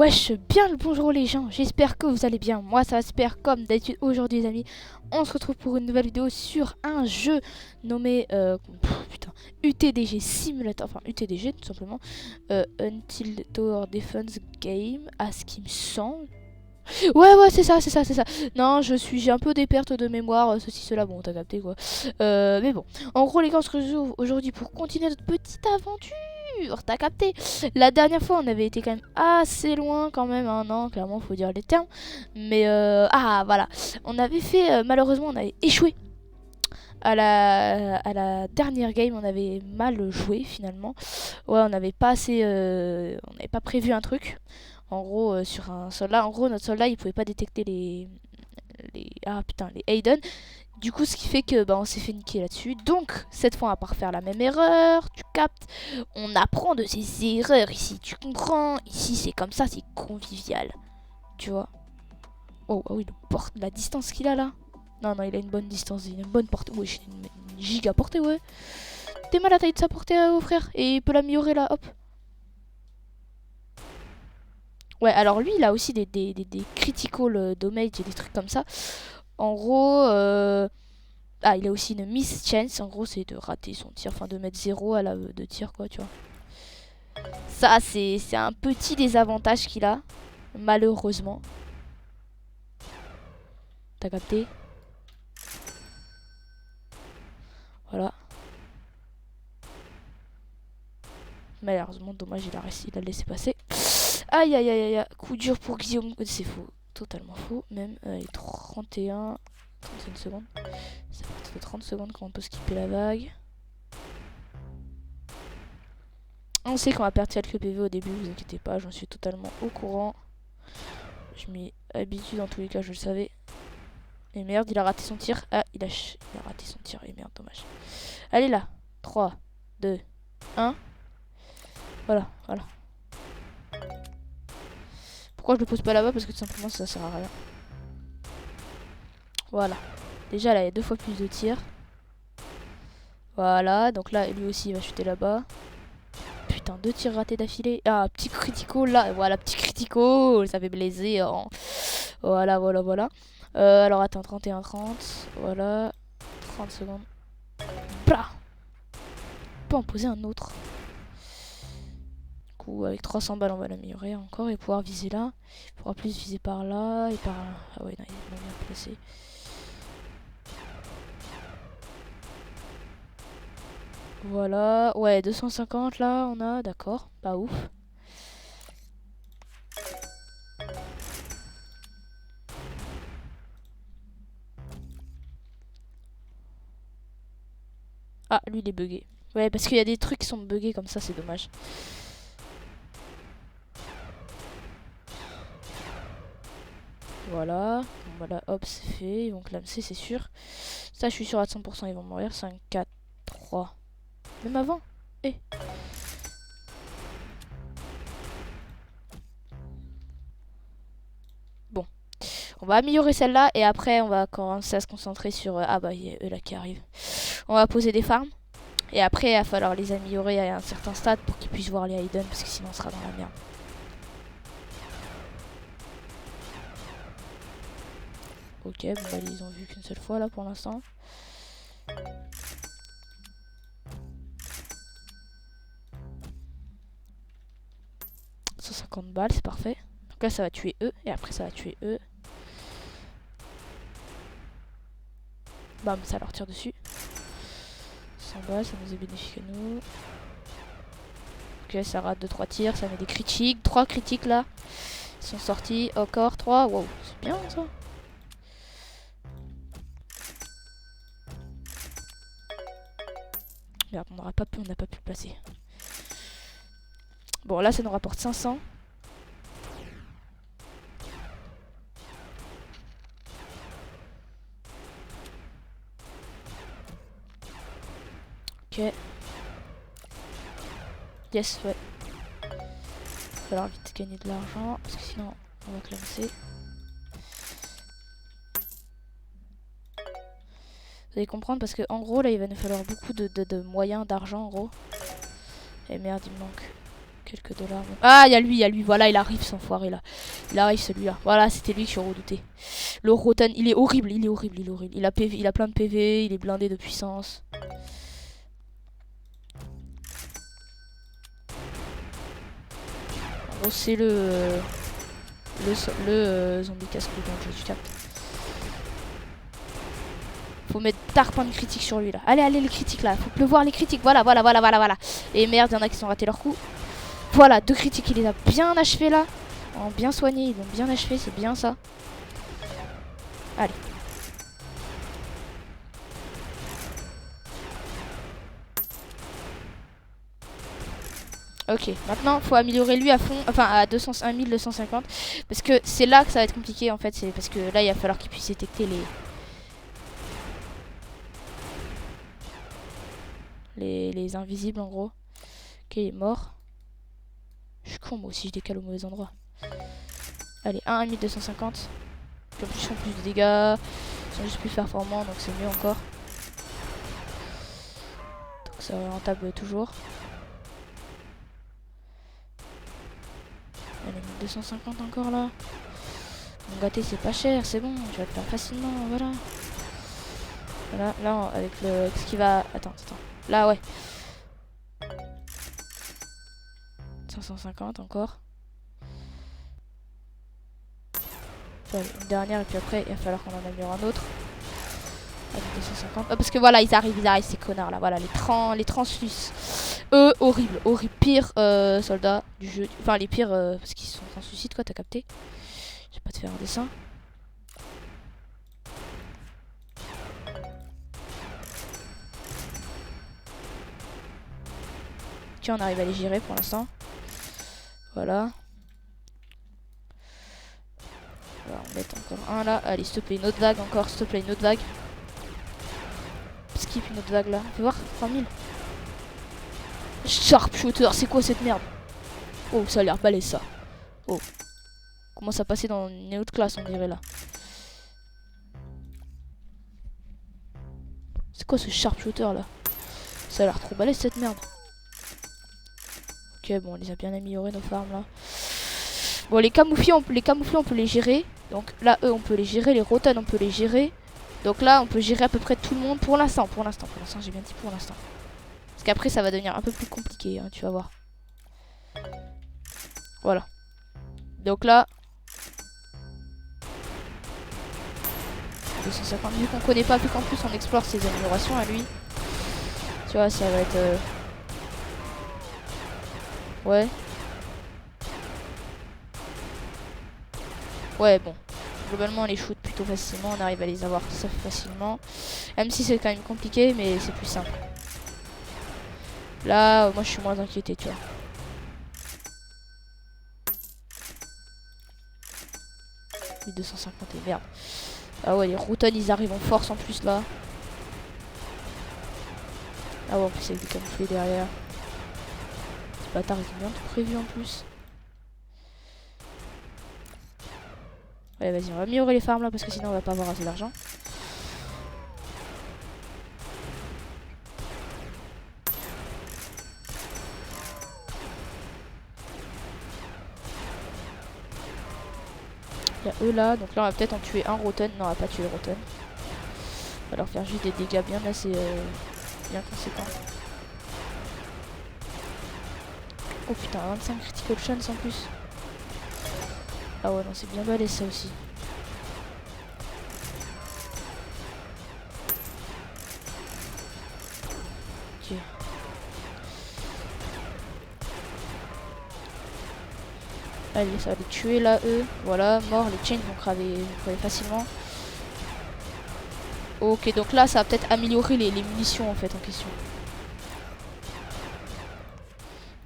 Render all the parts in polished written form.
Wesh, bien le bonjour les gens, j'espère que vous allez bien, moi ça va super comme d'habitude. Aujourd'hui les amis, on se retrouve pour une nouvelle vidéo sur un jeu nommé UTDG Simulator, enfin UTDG tout simplement, Until Tower Defense Game, à ce qui me semble. Ouais, c'est ça. Non, j'ai un peu des pertes de mémoire, ceci, cela, bon, t'as capté quoi. Mais bon, en gros les gars, on se retrouve aujourd'hui pour continuer notre petite aventure. T'as capté. La dernière fois, on avait été quand même assez loin quand même, hein, non, clairement, faut dire les termes. Mais voilà, on avait fait, malheureusement, on avait échoué. À la dernière game, on avait mal joué finalement. Ouais, on n'avait pas assez, on n'avait pas prévu un truc. En gros, sur un soldat, en gros, notre soldat, il pouvait pas détecter les Hayden. Du coup, ce qui fait que on s'est fait niquer là-dessus. Donc, cette fois, on va pas refaire la même erreur. Tu captes? On apprend de ses erreurs ici. Tu comprends? Ici, c'est comme ça, c'est convivial. Tu vois? Oh, ah oui, la distance qu'il a là. Non, il a une bonne distance, il a une bonne portée. Ouais, j'ai une giga portée, ouais. T'es mal à la taille de sa portée, au frère. Et il peut l'améliorer là, hop. Ouais, alors lui, il a aussi des critical damage et des trucs comme ça. En gros, il a aussi une miss chance. En gros, c'est de rater son tir, enfin de mettre 0 à la de tir, quoi, tu vois. Ça, c'est un petit désavantage qu'il a, malheureusement. T'as capté? Voilà. Malheureusement, dommage, il a laissé passer. Aïe. Coup dur pour Guillaume. C'est faux. Totalement faux. Même 31 secondes. Ça fait 30 secondes qu'on peut skipper la vague. On sait qu'on va perdre quelques PV au début, vous inquiétez pas, j'en suis totalement au courant. Je m'y habitue dans tous les cas, je le savais. Et merde, il a raté son tir. Ah, il a raté son tir. Et merde, dommage. Allez là. 3, 2, 1. Voilà. Pourquoi je le pose pas là-bas? Parce que tout simplement ça sert à rien. Voilà. Déjà là, il y a 2 fois plus de tirs. Voilà, donc là, lui aussi, il va chuter là-bas. Putain, 2 tirs ratés d'affilée. Ah, petit critico là. Voilà, petit critico. Ça fait blaiser. Hein. Voilà. Alors attends, 31-30. Voilà. 30 secondes. Plah. On peut en poser un autre. Du coup, avec 300 balles, on va l'améliorer encore et pouvoir viser là. Il pourra plus viser par là et par là. Ah ouais, non, il est bien placé. Voilà. Ouais, 250 là, on a. D'accord. Pas ouf. Ah, lui, il est bugué. Ouais, parce qu'il y a des trucs qui sont buggés comme ça, c'est dommage. Voilà. Bon, voilà, hop, c'est fait. Ils vont clamser, c'est sûr. Ça, je suis sûr à 100%, ils vont mourir. 5, 4, 3. Même avant. Eh. Bon. On va améliorer celle-là et après, on va commencer à se concentrer sur... ah bah, il y a eux là qui arrivent. On va poser des farms. Et après, il va falloir les améliorer à un certain stade pour qu'ils puissent voir les Hayden, parce que sinon on sera dans la merde. Ok, bon bah ils ont vu qu'une seule fois là pour l'instant. « 150 balles, c'est parfait. Donc là ça va tuer eux, et après ça va tuer eux. Bam, ça leur tire dessus. 100 balles, ça nous est bénéfique à nous. Ok, ça rate 2-3 tirs, ça met des critiques. 3 critiques là. Ils sont sortis, encore 3. Wow, c'est bien ça. Merde, on n'a pas pu le placer. Bon, là ça nous rapporte 500. Ok. Yes, ouais. Il va falloir vite gagner de l'argent, parce que sinon on va classer. Vous allez comprendre parce que en gros là il va nous falloir beaucoup de moyens, d'argent en gros. Et merde, il me manque Quelques dollars. Ah, il y a lui, voilà, il arrive, cet enfoiré là. Il arrive celui-là. Voilà, c'était lui que je redoutais. Le Roten, il est horrible, il est horrible, il est horrible. Il a plein de PV, il est blindé de puissance. En gros, c'est le zombie casse-cou dans le jeu, tu captes. Faut mettre tard point de critique sur lui là. Allez, les critiques là. Faut pleuvoir les critiques. Voilà. Et merde, il y en a qui sont ratés leur coup. Voilà, 2 critiques, il les a bien achevés là. Bien soignés, ils l'ont bien achevé, c'est bien ça. Allez. Ok, maintenant faut améliorer lui à fond, enfin à 1250, parce que c'est là que ça va être compliqué en fait, c'est parce que là il va falloir qu'il puisse détecter les invisibles en gros. Ok, il est mort. Je suis con moi aussi, je décale au mauvais endroit. Allez, 1 à 1250. Puis en plus ils font plus de dégâts, ils sont juste plus performants donc c'est mieux encore. Donc ça va rentable toujours. Allez, 1250 encore là. Mon gâté c'est pas cher, c'est bon, je vais le faire facilement, voilà. Voilà, là avec ce qui va... Attends. Là ouais. 550 encore. Allez, une dernière et puis après il va falloir qu'on en améliore un autre. Allez, 250. Oh, parce que voilà, ils arrivent ces connards là. Voilà, les transluces. Eux, horrible. Pire soldats du jeu. Enfin, les pires parce qu'ils sont translucides quoi, t'as capté. Je vais pas te faire un dessin. Ok, on arrive à les gérer pour l'instant. Voilà. On va en mettre encore un là. Allez, s'il te plaît, une autre vague encore. S'il te plaît, une autre vague. Skip une autre vague là. Fais voir, 3000. Sharpshooter, c'est quoi cette merde? Oh, ça a l'air balèze ça. Oh. Commence à passer dans une autre classe, on dirait là. C'est quoi ce sharpshooter là? Ça a l'air trop balèze cette merde. Ok, bon, on les a bien améliorés nos farms là. Bon, les camouflés, on peut les gérer. Donc là, eux, on peut les gérer. Les Roten, on peut les gérer. Donc là, on peut gérer à peu près tout le monde pour l'instant. Pour l'instant, j'ai bien dit pour l'instant. Parce qu'après, ça va devenir un peu plus compliqué, hein, tu vas voir. Voilà. Donc là... 250, vu qu'on connaît pas, vu qu'en plus on explore ses améliorations à lui. Tu vois, ça va être... Ouais. Ouais, bon. Globalement, on les shoot plutôt facilement. On arrive à les avoir ça facilement. Même si c'est quand même compliqué, mais c'est plus simple. Là, moi, je suis moins inquiété, tu vois. Les 250 et merde. Ah ouais, les Roten, ils arrivent en force en plus, là. Ah ouais, en plus, c'est du camouflé derrière. Ces bâtards, ils ont bien tout prévu en plus. Ouais, vas-y, on va améliorer les farms là parce que sinon on va pas avoir assez d'argent. Il y a eux là, donc là on va peut-être en tuer un Roten. Non, on va pas tuer le Roten. On va leur faire juste des dégâts bien assez bien conséquents. Oh putain, 25 critical chance en plus. Ah ouais, non, c'est bien balèze ça aussi. Ok. Allez, ça va les tuer là, eux. Voilà, mort, les chains vont craver facilement. Ok, donc là, ça va peut-être améliorer les munitions en fait en question.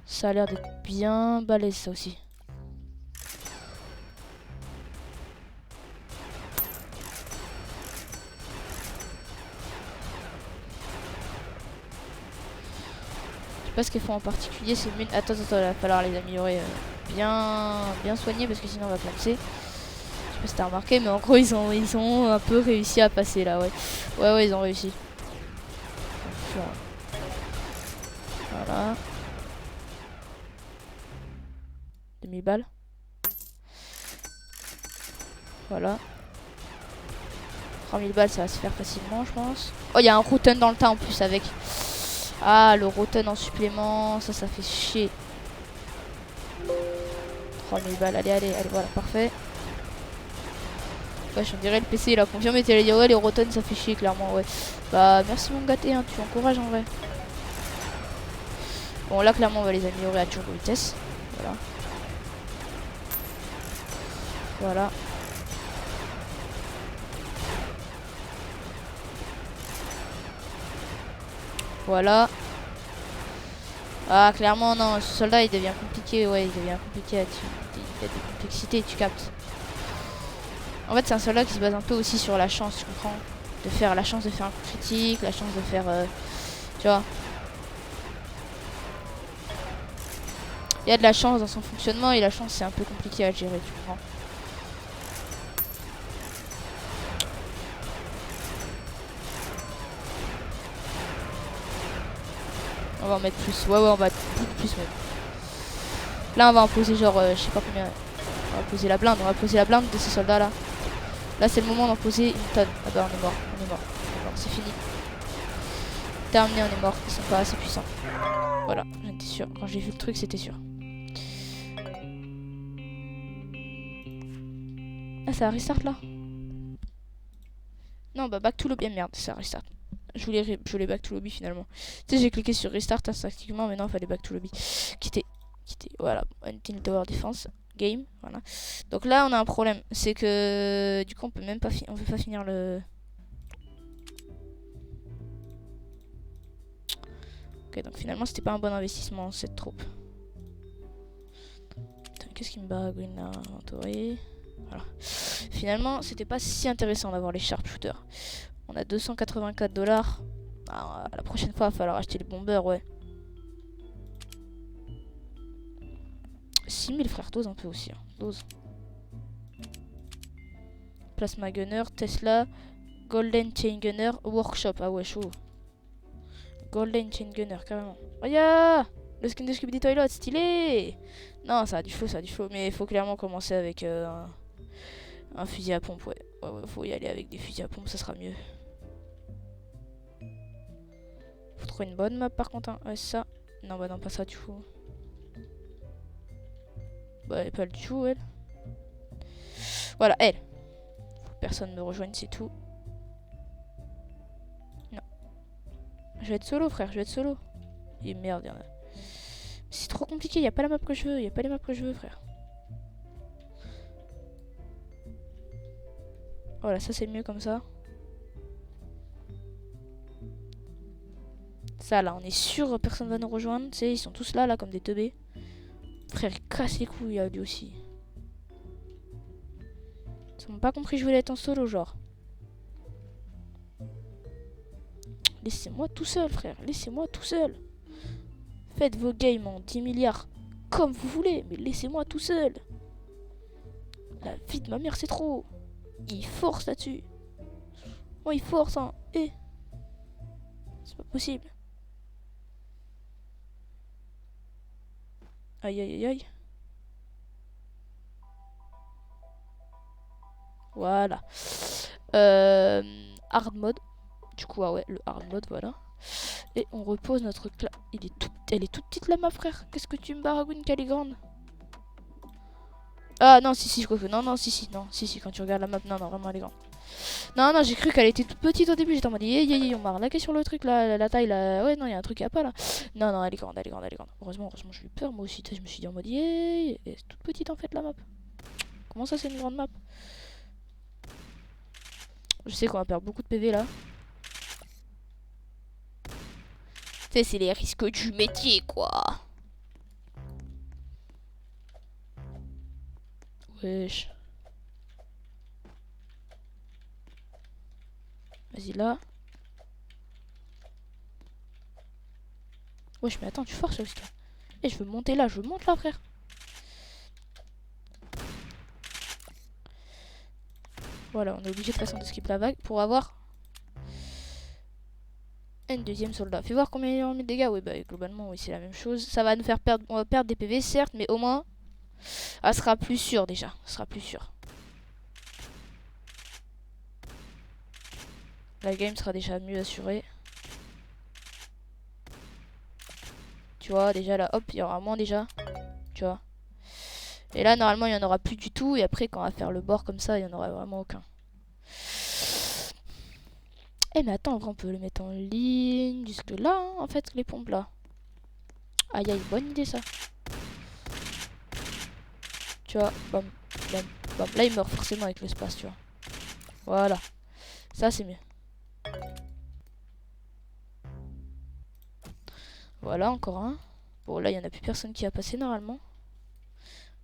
Ça a l'air d'être bien balèze ça aussi. Je sais pas ce qu'elles font en particulier, c'est une... Attends, il va falloir les améliorer bien soignés parce que sinon on va planter. Je sais pas si t'as remarqué, mais en gros ils ont un peu réussi à passer là, ouais. Ouais, ils ont réussi. Voilà. 2000 balles. Voilà. 3000 balles, ça va se faire facilement, je pense. Oh, il y a un Rotten dans le tas en plus avec. Ah, le Rotten en supplément, ça fait chier. 3000 balles, allez, voilà, parfait. Ouais, on dirait le PC, il a confirmé, tu allais dire ouais, les Rotten, ça fait chier, clairement, ouais. Bah, merci mon gâté, hein, tu encourages en vrai. Bon, là, clairement, on va les améliorer à turbo vitesse. Voilà. Voilà. Voilà. Ah, clairement, non, ce soldat, il devient compliqué, ouais, il devient compliqué. Il y a des complexités, tu captes. En fait, c'est un soldat qui se base un peu aussi sur la chance, tu comprends? De faire la chance de faire un coup critique, la chance de faire... tu vois? Il y a de la chance dans son fonctionnement et la chance, c'est un peu compliqué à gérer, tu comprends? On va en mettre plus. Ouais, on va beaucoup plus même. Là, on va en poser genre, je sais pas combien. On va poser la blinde. On va poser la blinde de ces soldats-là. Là, c'est le moment d'en poser une tonne. Ah bah, on est mort. C'est fini. Terminé, on est mort. Ils sont pas assez puissants. Voilà, j'en étais sûr. Quand j'ai vu le truc, c'était sûr. Ah, ça restart là? Non, bah, back to lobby. Eh, merde, ça restart. Je voulais back to lobby finalement. Tu sais, j'ai cliqué sur restart instinctivement, mais non, il fallait back to lobby. Quitter. Voilà, Until Tower Defense. Game, voilà. Donc là, on a un problème. C'est que du coup, on peut même pas, on peut pas finir le. Ok, donc finalement, c'était pas un bon investissement cette troupe. Qu'est-ce qui me baragouine là? Inventory. Voilà. Finalement, c'était pas si intéressant d'avoir les sharpshooters. On a 284 $. Ah, la prochaine fois, il va falloir acheter les bombers, ouais. 6000 frères, dose un peu aussi. Hein. Dose. Plasma Gunner, Tesla, Golden Chain Gunner, Workshop. Ah ouais, chaud. Golden Chain Gunner, carrément. Oh yeah, le skin de Scooby Toilet, stylé. Non, ça a du flow, mais il faut clairement commencer avec un fusil à pompe, ouais. Ouais, faut y aller avec des fusils à pompe, ça sera mieux. Faut trouver une bonne map par contre, hein. Ouais, ça. Non, bah non, pas ça du coup. Bah, elle est pas du tout, elle. Voilà, elle. Faut que personne me rejoigne, c'est tout. Non. Je vais être solo, frère, je vais être solo. Et merde, y'en a. C'est trop compliqué, y a pas la map que je veux, y a pas les maps que je veux, frère. Voilà, ça c'est mieux comme ça. Ça là, on est sûr, personne va nous rejoindre. Tu sais, ils sont tous là, comme des teubés. Frère, il casse les couilles, lui aussi. Ils n'ont pas compris que je voulais être en solo, genre. Laissez-moi tout seul, frère. Laissez-moi tout seul. Faites vos games en 10 milliards comme vous voulez, mais laissez-moi tout seul. La vie de ma mère, c'est trop. Il force là-dessus. Oh, il force, hein. Eh. C'est pas possible. Aïe, aïe, aïe, aïe. Voilà. Hard mode. Du coup, ah ouais, le hard mode, voilà. Et on repose notre classe. Elle est toute petite la map, frère. Qu'est-ce que tu me baragouines qu'elle est grande? Ah non, si, non, si, quand tu regardes la map, non, vraiment elle est grande. Non, j'ai cru qu'elle était toute petite au début. J'étais en mode, on m'a arnaqué sur le truc là, la taille là. Ouais, non, il y a un truc qui a pas là. Non, elle est grande. Heureusement, j'ai eu peur moi aussi. Je me suis dit en mode, elle est toute petite en fait la map. Comment ça, c'est une grande map? Je sais qu'on va perdre beaucoup de PV là. Tu sais, c'est les risques du métier quoi. Wesh. Vas-y là. Wesh, mais attends, tu forces là aussi. Eh, je veux monter là, je monte là, frère. Voilà, on est obligé de passer en skip la vague pour avoir un deuxième soldat. Fais voir combien il a mis de dégâts. Oui, bah globalement, oui, c'est la même chose. Ça va nous faire perdre, on va perdre des PV, certes, mais au moins, Ah, ce sera plus sûr déjà. Ce sera plus sûr. La game sera déjà mieux assurée. Tu vois, déjà là, hop, il y aura moins déjà. Tu vois. Et là, normalement, il n'y en aura plus du tout. Et après, quand on va faire le bord comme ça, il n'y en aura vraiment aucun. Eh, mais attends, on peut le mettre en ligne jusque là, hein, en fait, les pompes là. Aïe, aïe, bonne idée ça. Tu vois, bam, bam, bam. Là, il meurt forcément avec l'espace, tu vois. Voilà. Ça, c'est mieux. Voilà, encore un. Bon, là, il n'y en a plus personne qui a passé normalement.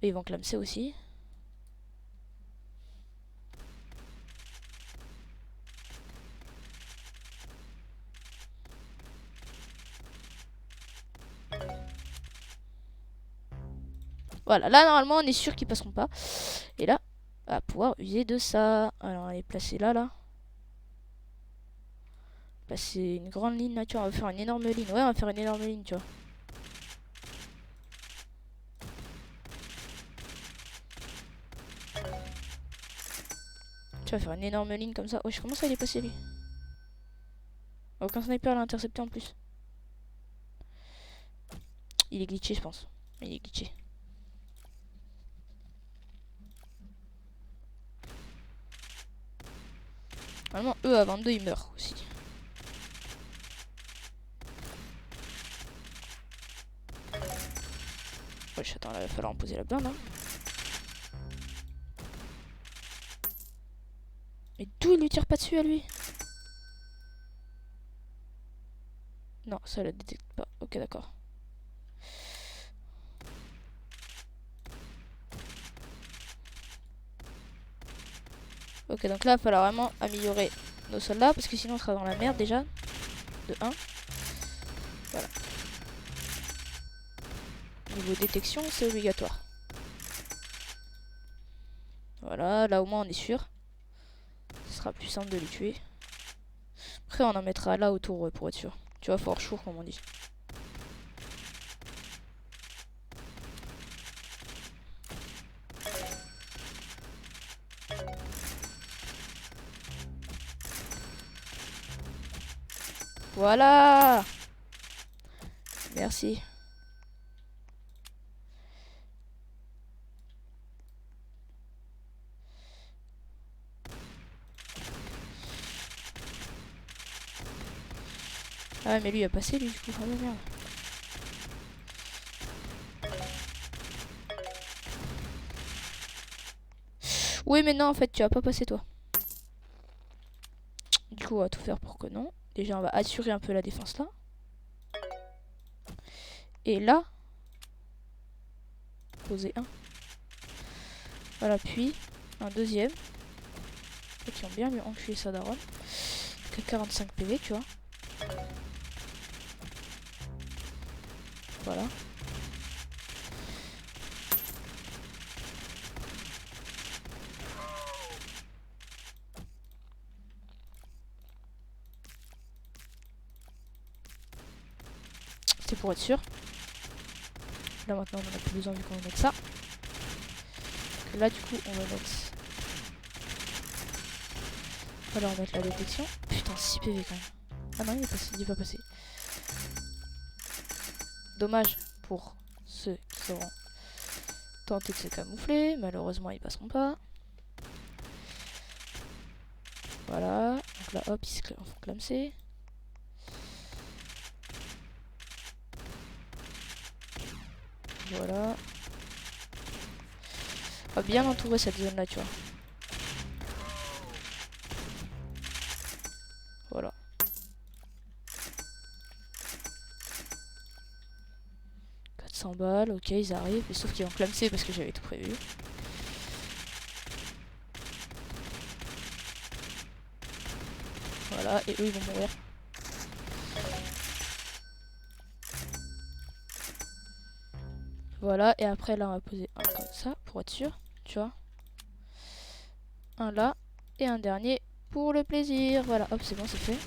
Et ils vont clamser aussi. Voilà, là, normalement, on est sûr qu'ils passeront pas. Et là, on va pouvoir user de ça. Alors, on va les placer là, là. Placer une grande ligne là, tu vois. On va faire une énorme ligne. Ouais, on va faire une énorme ligne, tu vois. Tu vas faire une énorme ligne comme ça. Oh, je commence à y passer lui. Aucun sniper l'a intercepté en plus. Il est glitché, je pense. Il est glitché. Normalement, eux à 22, ils meurent aussi. Wesh, attends, là, il va falloir en poser la blinde. Hein. Mais d'où il lui tire pas dessus à lui? Non, ça la détecte pas. Ok, d'accord. Ok, donc là, il va falloir vraiment améliorer nos soldats parce que sinon on sera dans la merde déjà. De 1. Voilà. Niveau détection, c'est obligatoire. Voilà, là au moins on est sûr. Ce sera plus simple de les tuer. Après, on en mettra là autour pour être sûr. Tu vois, fort chaud comme on dit. Voilà. Merci. Ah ouais, mais lui il a passé lui du coup. Ah merde. Oui mais non en fait tu vas pas passer toi. Du coup on va tout faire pour que non. Déjà on va assurer un peu la défense là. Et là. Poser un. Voilà puis un deuxième. Et qui ont bien lui enculé sa daronne. Que 45 PV tu vois. Voilà. C'était pour être sûr. Là maintenant on en a plus besoin vu qu'on va mettre ça. Que là du coup on va mettre. On va leur mettre la détection. Putain 6 PV quand même. Ah non il est passé, il est pas passé. Dommage pour ceux qui auront tenté de se camoufler. Malheureusement ils passeront pas. Voilà. Donc là hop ils se font clamser. Voilà. On va bien entourer cette zone là tu vois. Voilà. Balles, ok ils arrivent, mais sauf qu'ils vont clamser parce que j'avais tout prévu. Voilà, et eux ils vont mourir. Voilà, et après là on va poser un comme ça pour être sûr, tu vois. Un là, et un dernier pour le plaisir. Voilà, hop c'est bon c'est fait.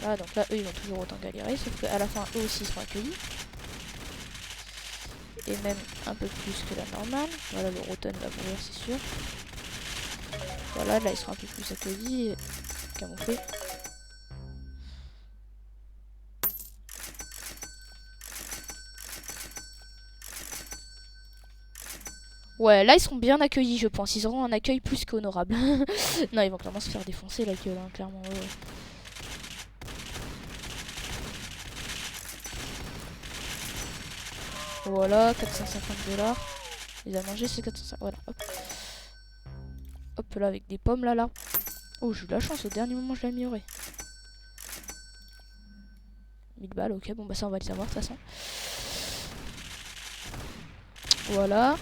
Voilà, donc là eux ils vont toujours autant galérer, sauf qu'à la fin eux aussi seront accueillis. et même un peu plus que la normale. Voilà, le Rotten va mourir, c'est sûr. Voilà, là il sera un peu plus accueilli, camouflé. Ouais, là ils seront bien accueillis, je pense. Ils auront un accueil plus qu'honorable. Non, ils vont clairement se faire défoncer la gueule, hein, clairement. Ouais. Voilà, 450 $. Il a mangé ces 450. Voilà, hop. Hop là, avec des pommes là. Oh, j'ai eu de la chance, au dernier moment je l'ai amélioré. 1000 balles, ok, bon bah ça on va le savoir de toute façon. Voilà.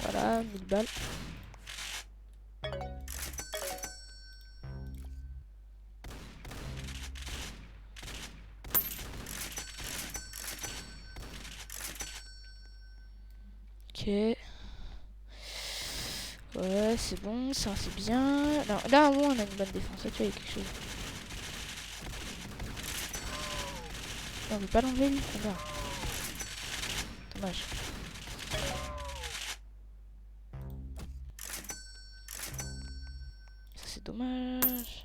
Voilà, 1000 balles. Ok. Ouais, c'est bon, ça c'est bien. Là, au moins on a une bonne défense. Là, tu vois, il y a quelque chose. Non, on veut pas l'enlever lui. Oh, dommage. Ça c'est dommage.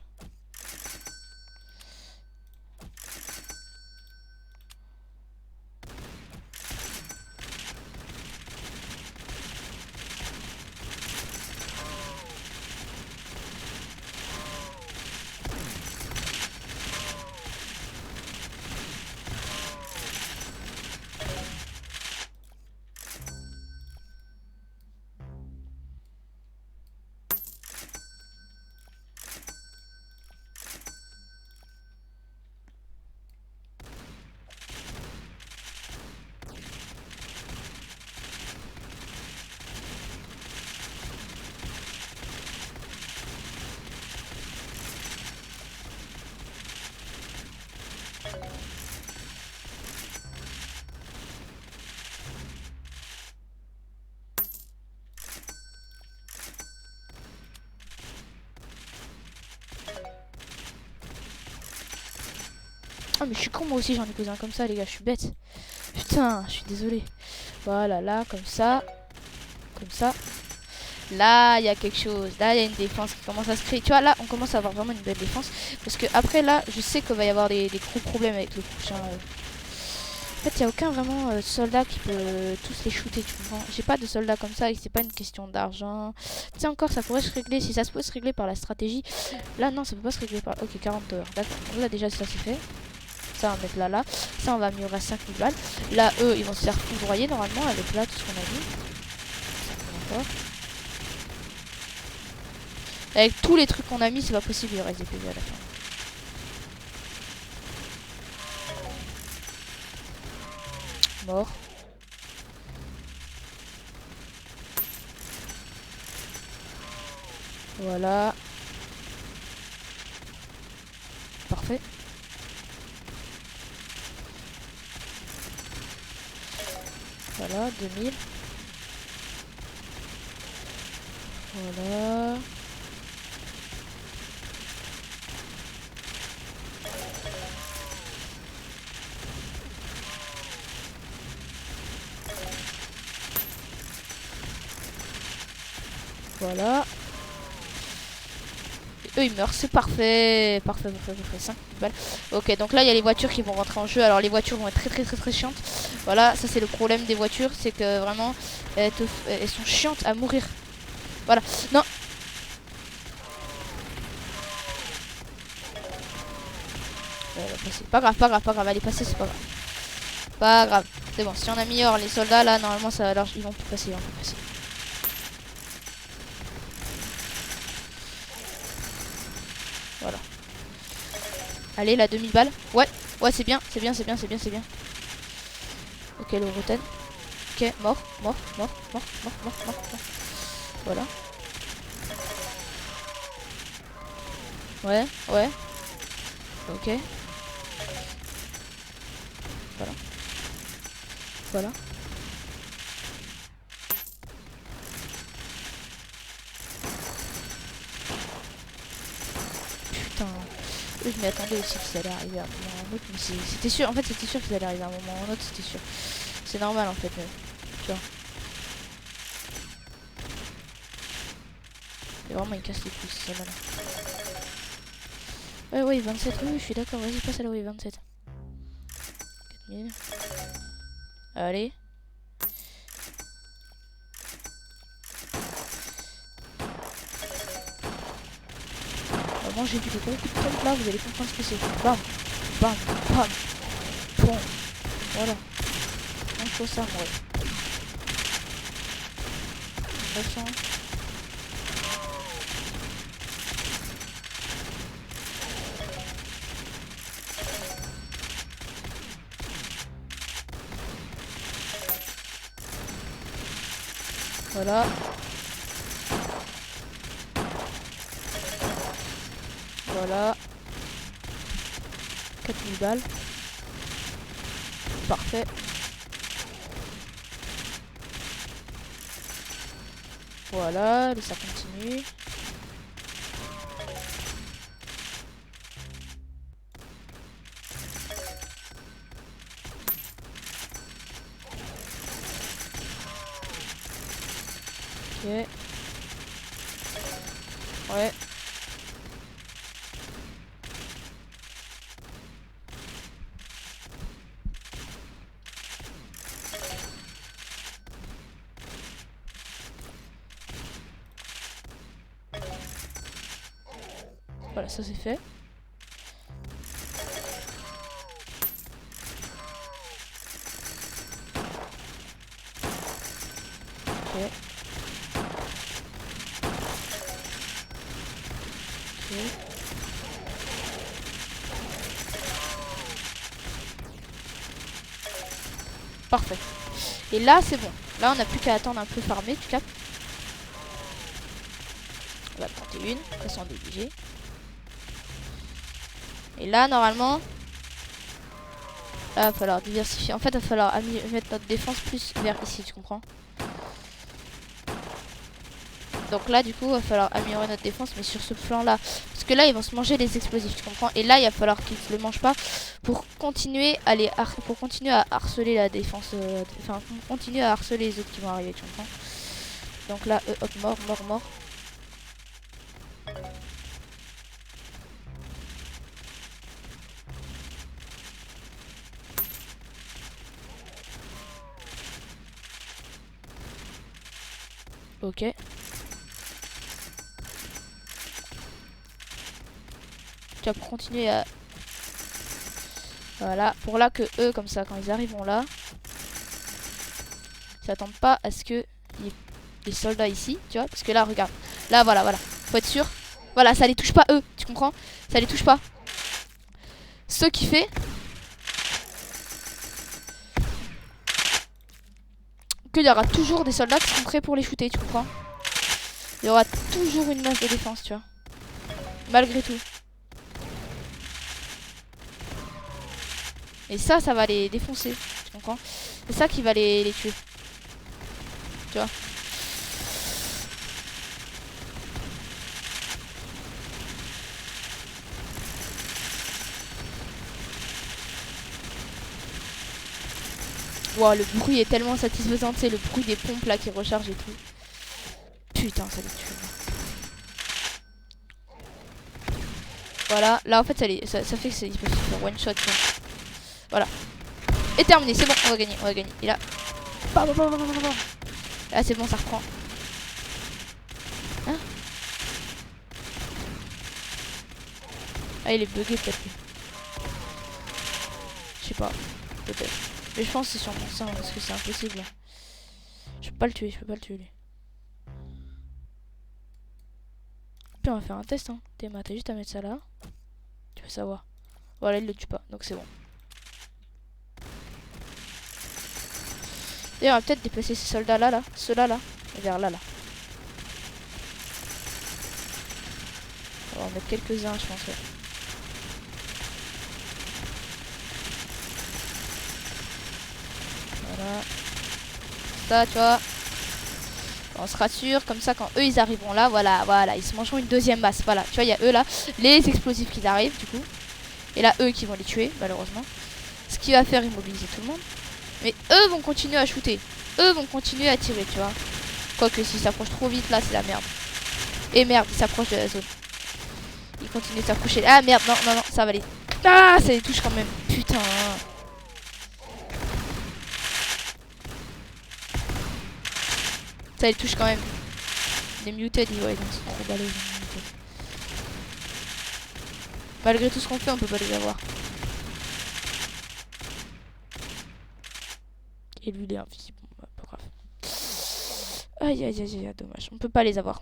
Ah mais je suis con, moi aussi j'en ai posé un comme ça les gars, je suis bête. Putain, je suis désolée. Voilà, là, comme ça. Comme ça. Là, il y a quelque chose. Là, il y a une défense qui commence à se créer. Tu vois, là, on commence à avoir vraiment une belle défense. Parce que après, là, je sais qu'il va y avoir des gros problèmes avec le prochain. En fait, il n'y a aucun vraiment soldat qui peut tous les shooter, tu comprends. J'ai pas de soldat comme ça et c'est pas une question d'argent. Tu sais, encore, ça pourrait se régler. Si ça se peut se régler par la stratégie. Là, non, ça peut pas se régler par. Ok, 40 $. D'accord. Donc là, déjà, ça c'est fait. Ça, on va mettre là. Ça, on va améliorer à 5000 balles. Là, eux, ils vont se faire foudroyer normalement avec là, tout ce qu'on a vu. D'accord. Avec tous les trucs qu'on a mis, c'est pas possible, il reste des PV à la fin. Mort. Voilà. Parfait. Voilà, 2000. Voilà. Voilà. Et eux ils meurent, c'est parfait. Parfait, 5 balles. Ok, donc là il y a les voitures qui vont rentrer en jeu. Alors les voitures vont être très chiantes. Voilà, ça c'est le problème des voitures. C'est que vraiment, elles sont chiantes à mourir. Voilà, non. Pas grave, elle est passée, c'est pas grave. Pas grave, c'est bon, si on améliore les soldats là, normalement ça va, ils vont plus passer, Voilà. Allez, la 2000 balles. Ouais, c'est bien. Ok, le roten. Ok, mort. Voilà. Ouais. Ok. Voilà. Putain. eux, je m'y attendais aussi que ça allait arriver à un moment ou à un autre. Mais c'était sûr, en fait, c'était sûr que ça allait arriver à un moment ou à un autre, c'était sûr. C'est normal en fait, même. Tu vois. Et vraiment, il casse les couilles, c'est ça, là. Ouais, 27, oui, je suis d'accord, vas-y, passe à la wave 27. 4000. Allez. Vraiment, j'ai vu des gros coups de pompe là, vous allez comprendre ce que c'est. Bam, bam, bam, bon. Voilà. Il faut ça, moi. 900. Voilà. Voilà. 4000 balles. Parfait. Voilà, ça continue. Ok. Ouais. Voilà, ça c'est fait. Ok. Ok. Parfait. Et là, c'est bon. Là, on n'a plus qu'à attendre un peu farmer, tu captes. On va tenter une, elles sont obligées. Et là, normalement, là, il va falloir diversifier. En fait, il va falloir mettre notre défense plus vers ici, tu comprends? Donc là, du coup, il va falloir améliorer notre défense, mais sur ce flanc-là. Parce que là, ils vont se manger les explosifs, tu comprends? Et là, il va falloir qu'ils ne le mangent pas pour continuer à harceler la défense. Enfin, continuer à harceler les autres qui vont arriver, tu comprends? Donc là, hop, mort, mort, mort. Ok. Tu vas pour continuer à... Voilà. Pour là que eux, comme ça, quand ils arriveront là, ils s'attendent pas à ce que il y ait des soldats ici, tu vois. Parce que là, regarde. Là, voilà, voilà. Faut être sûr. Voilà, ça les touche pas eux, tu comprends? Ça les touche pas. Ce qui fait qu'il y aura toujours des soldats qui sont prêts pour les shooter, tu comprends? Il y aura toujours une masse de défense, tu vois. Malgré tout. Et ça va les défoncer, tu comprends? C'est ça qui va les tuer. Tu vois? Wow, le bruit est tellement satisfaisant, tu sais, le bruit des pompes là qui rechargent et tout. Putain, ça les tue. Voilà, là en fait ça fait que ils peuvent se faire one shot. Voilà. Et terminé, c'est bon, on va gagner, on va gagner. Et là. Là c'est bon, ça reprend. Hein? Ah, il est bugué peut-être. Je sais pas, peut-être. Mais je pense que c'est sûrement ça, parce que c'est impossible. Je peux pas le tuer, je peux pas le tuer lui. Puis on va faire un test, hein. T'as juste à mettre ça là. Tu vas savoir. Voilà, il le tue pas, donc c'est bon. D'ailleurs, on va peut-être déplacer ces soldats là, ceux-là là, vers là. On va en mettre quelques-uns, je pense. Ouais. Voilà. Ça, tu vois. On se rassure, comme ça quand eux ils arriveront là, voilà, ils se mangeront une deuxième masse. Voilà, tu vois, il y a eux là, les explosifs qui arrivent du coup. Et là, eux qui vont les tuer, malheureusement. Ce qui va faire immobiliser tout le monde. Mais eux vont continuer à shooter. Eux vont continuer à tirer, tu vois. Quoique s'ils s'approchent trop vite, là, c'est la merde. Et merde, ils s'approchent de la zone. Ils continuent de s'approcher. Ah merde, non, ça va aller. Ah, ça les touche quand même. Putain. Ça les touche quand même. Les muted, ouais, ils sont trop balèzes. Malgré tout ce qu'on fait, on peut pas les avoir. Et lui, il est invisible. Bon, pas grave. Aïe, dommage. On peut pas les avoir.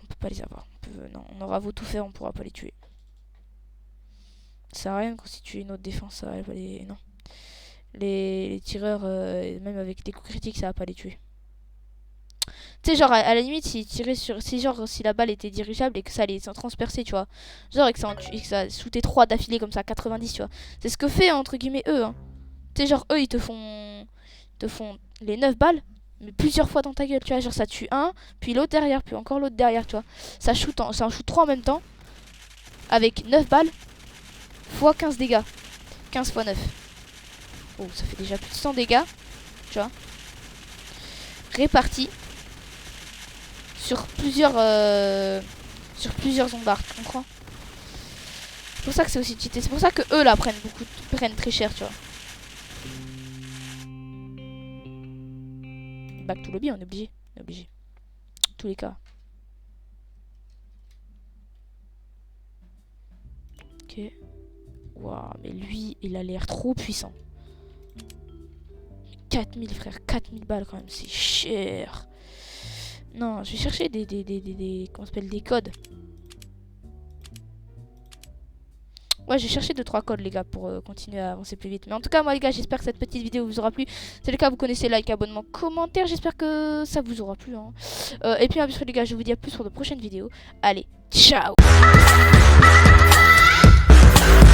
Non, on aura beau tout faire, on pourra pas les tuer. Ça sert à rien de constituer une autre défense. Ça va les... Non. Les tireurs, même avec des coups critiques, ça va pas les tuer. Tu sais, genre, à la limite, s'ils tiraient sur... Si la balle était dirigeable et que ça allait s'en transpercer, tu vois. Genre, et que ça shootait 3 d'affilée comme ça, à 90, tu vois. C'est ce que fait, entre guillemets, eux, hein. Tu sais, genre, eux, ils te font les 9 balles, mais plusieurs fois dans ta gueule, tu vois. Genre, ça tue un, puis l'autre derrière, puis encore l'autre derrière, tu vois. Ça en shoot 3 en même temps, avec 9 balles, fois 15 dégâts. 15 fois 9. Oh, ça fait déjà plus de 100 dégâts, tu vois. Répartis sur plusieurs zombards, tu comprends? C'est pour ça que c'est aussi cheaté. C'est pour ça que eux, là, prennent très cher, tu vois. Back to lobby, on est obligé. Tous les cas. Ok. Waouh, mais lui, il a l'air trop puissant. 4000 frère, 4000 balles quand même, c'est cher. Non, je vais chercher comment s'appelle, des codes. Ouais, j'ai cherché 2-3 codes les gars pour continuer à avancer plus vite. Mais en tout cas, moi les gars, j'espère que cette petite vidéo vous aura plu. Si c'est le cas, vous connaissez, like, abonnement, commentaire. J'espère que ça vous aura plu, hein. Et puis bien sûr les gars, je vous dis à plus pour de prochaines vidéos. Allez, ciao.